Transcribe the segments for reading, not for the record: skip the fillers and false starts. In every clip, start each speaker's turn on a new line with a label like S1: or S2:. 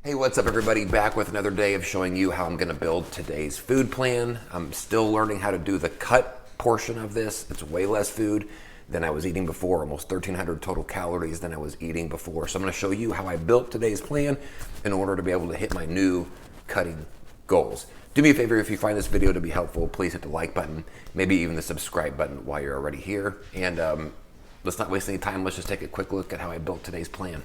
S1: Hey, what's up everybody? Back with another day of showing you how I'm gonna build today's food plan. I'm still learning how to do the cut portion of this. It's way less food than I was eating before, almost 1,300 total calories than I was eating before. So I'm gonna show you how I built today's plan in order to be able to hit my new cutting goals. Do me a favor, if you find this video to be helpful, please hit the like button, maybe even the subscribe button while you're already here. And let's not waste any time, let's just take a quick look at how I built today's plan.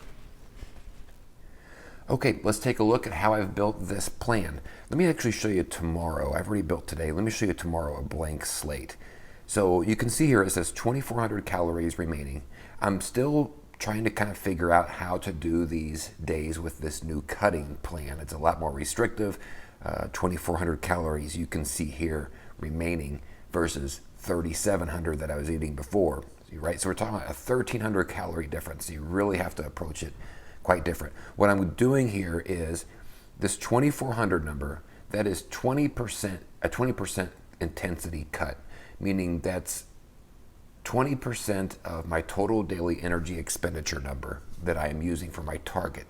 S1: Okay, let's take a look at how I've built this plan. Let me actually show you tomorrow. I've already built today. Let me show you tomorrow a blank slate. So you can see here it says 2,400 calories remaining. I'm still trying to kind of figure out how to do these days with this new cutting plan. It's a lot more restrictive. 2,400 calories you can see here remaining versus 3,700 that I was eating before. Right? So we're talking about a 1,300 calorie difference. So you really have to approach it quite different. What I'm doing here is this 2,400 number, that is 20%, a 20% intensity cut, meaning that's 20% of my total daily energy expenditure number that I am using for my target.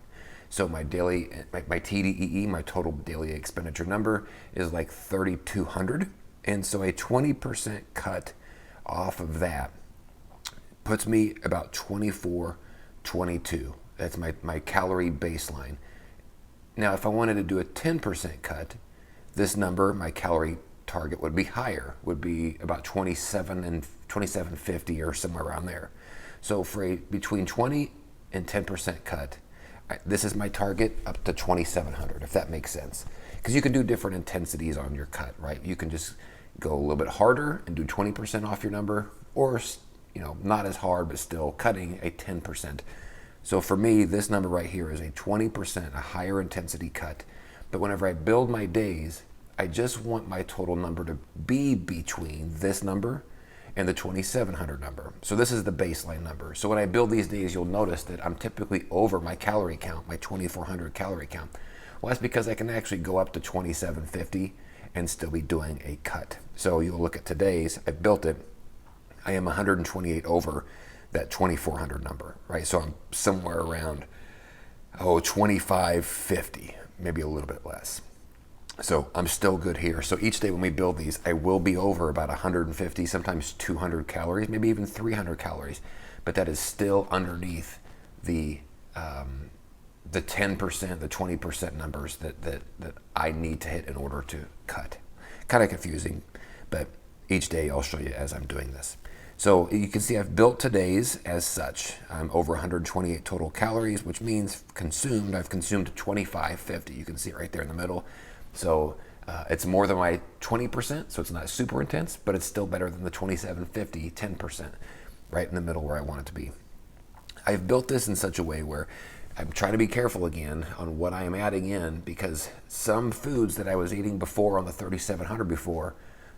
S1: So my daily, my TDEE, my total daily expenditure number is like 3,200. And so a 20% cut off of that puts me about 2422. That's my calorie baseline. Now, if I wanted to do a 10% cut, this number, my calorie target, would be higher, would be about 2750 or somewhere around there. So for a between 20 and 10% cut, this is my target up to 2,700, if that makes sense. Because you can do different intensities on your cut, right? You can just go a little bit harder and do 20% off your number, or not as hard, but still cutting a 10%. So for me, this number right here is a 20%, a higher intensity cut. But whenever I build my days, I just want my total number to be between this number and the 2,700 number. So this is the baseline number. So when I build these days, you'll notice that I'm typically over my calorie count, my 2,400 calorie count. Well, that's because I can actually go up to 2,750 and still be doing a cut. So you'll look at today's, I built it, I am 128 over that 2,400 number, right? So I'm somewhere around, 2,550, maybe a little bit less. So I'm still good here. So each day when we build these, I will be over about 150, sometimes 200 calories, maybe even 300 calories, but that is still underneath the 10%, the 20% numbers that I need to hit in order to cut. Kind of confusing, but each day I'll show you as I'm doing this. So you can see I've built today's as such. I'm over 128 total calories, which means I've consumed 2,550. You can see it right there in the middle. So it's more than my 20%, so it's not super intense, but it's still better than the 2,750, 10%, right in the middle where I want it to be. I've built this in such a way where I'm trying to be careful again on what I am adding in, because some foods that I was eating before on the 3,700 before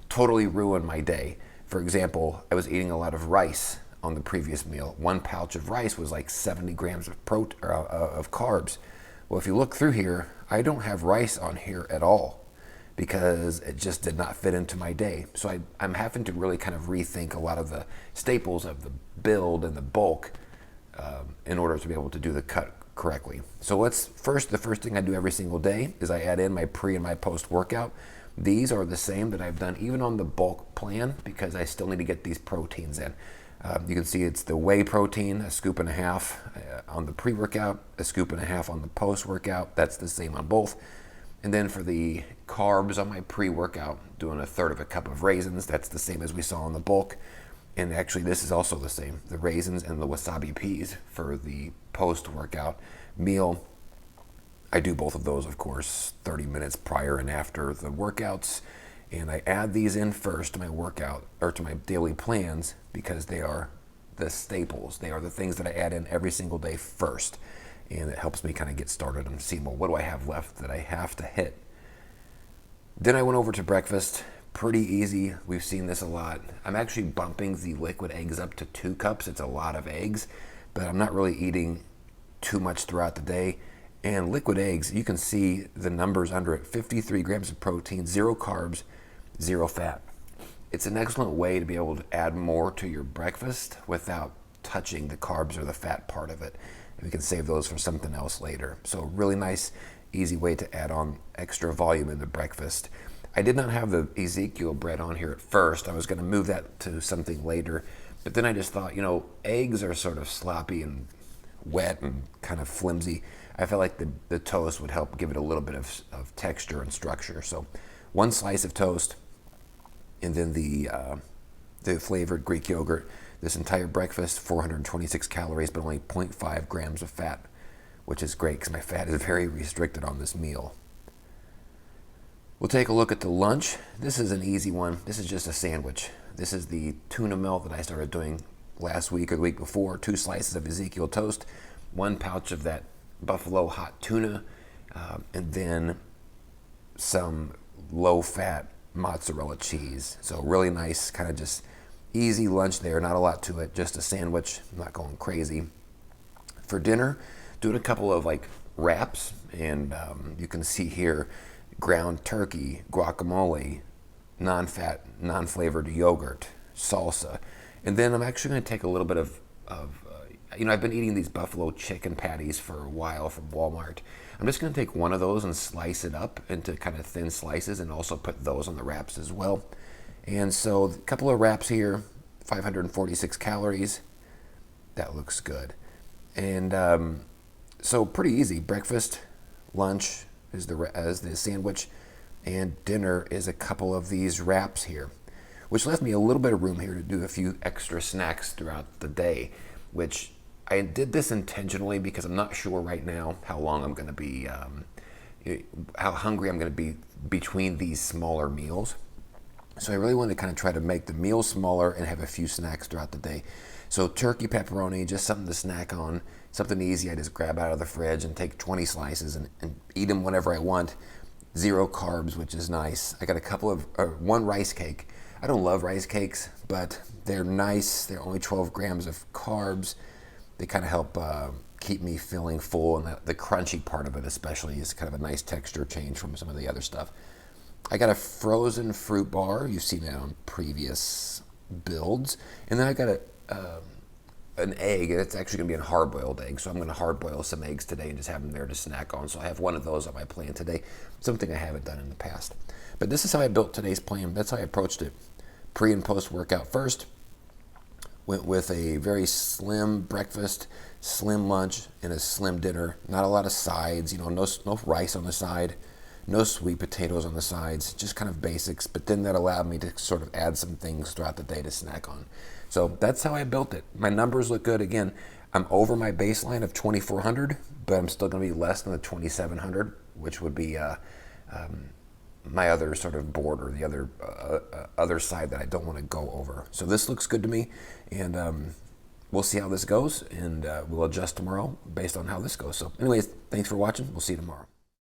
S1: totally ruined my day. For example, I was eating a lot of rice on the previous meal. One pouch of rice was like 70 grams of carbs. Well, if you look through here, I don't have rice on here at all because it just did not fit into my day. So I'm having to really kind of rethink a lot of the staples of the build and the bulk in order to be able to do the cut correctly. So the first thing I do every single day is I add in my pre and my post workout. These are the same that I've done even on the bulk plan because I still need to get these proteins in. You can see it's the whey protein, 1.5 scoops on the pre-workout, 1.5 scoops on the post-workout. That's the same on both. And then for the carbs on my pre-workout, doing 1/3 cup of raisins. That's the same as we saw on the bulk. And actually this is also the same, the raisins and the wasabi peas for the post-workout meal. I do both of those, of course, 30 minutes prior and after the workouts. And I add these in first to my workout or to my daily plans because they are the staples. They are the things that I add in every single day first. And it helps me kind of get started and see, well, what do I have left that I have to hit? Then I went over to breakfast. Pretty easy. We've seen this a lot. I'm actually bumping the liquid eggs up to 2 cups. It's a lot of eggs, but I'm not really eating too much throughout the day. And liquid eggs, you can see the numbers under it, 53 grams of protein, 0 carbs, 0 fat. It's an excellent way to be able to add more to your breakfast without touching the carbs or the fat part of it. And we can save those for something else later. So really nice, easy way to add on extra volume in the breakfast. I did not have the Ezekiel bread on here at first. I was going to move that to something later, but then I just thought, eggs are sort of sloppy and wet and kind of flimsy. I felt like the toast would help give it a little bit of texture and structure. So one slice of toast, and then the flavored Greek yogurt. This entire breakfast, 426 calories, but only 0.5 grams of fat, which is great because my fat is very restricted on this meal. We'll take a look at the lunch. This is an easy one. This is just a sandwich. This is the tuna melt that I started doing last week or the week before. 2 slices of Ezekiel toast, 1 pouch of that buffalo hot tuna, and then some low-fat mozzarella cheese. So really nice, kind of just easy lunch there. Not a lot to it, just a sandwich. I'm not going crazy. For dinner, doing a couple of wraps, and you can see here ground turkey, guacamole, non-fat, non-flavored yogurt, salsa. And then I'm actually going to take a little bit of I've been eating these buffalo chicken patties for a while from Walmart. I'm just going to take one of those and slice it up into kind of thin slices and also put those on the wraps as well. And so a couple of wraps here, 546 calories. That looks good. And so pretty easy. Breakfast, lunch is the sandwich, and dinner is a couple of these wraps here, which left me a little bit of room here to do a few extra snacks throughout the day, which I did this intentionally because I'm not sure right now how long I'm going to be, how hungry I'm going to be between these smaller meals. So I really want to kind of try to make the meal smaller and have a few snacks throughout the day. So turkey pepperoni, just something to snack on, something easy. I just grab out of the fridge and take 20 slices and eat them whenever I want. 0 carbs, which is nice. I got a couple of, 1 rice cake. I don't love rice cakes, but they're nice. They're only 12 grams of carbs. They kind of help keep me feeling full, and the crunchy part of it especially is kind of a nice texture change from some of the other stuff. I got a frozen fruit bar. You've seen that on previous builds. And then I got an egg, and it's actually going to be a hard-boiled egg, so I'm going to hard-boil some eggs today and just have them there to snack on. So I have one of those on my plan today, something I haven't done in the past. But this is how I built today's plan. That's how I approached it. Pre- and post-workout first. Went with a very slim breakfast, slim lunch, and a slim dinner. Not a lot of sides, no rice on the side, no sweet potatoes on the sides, just kind of basics. But then that allowed me to sort of add some things throughout the day to snack on. So that's how I built it. My numbers look good. Again, I'm over my baseline of 2,400, but I'm still going to be less than the 2,700, which would be my other sort of border, the other side that I don't want to go over. So this looks good to me, and we'll see how this goes, and we'll adjust tomorrow based on how this goes. So anyways, thanks for watching. We'll see you tomorrow.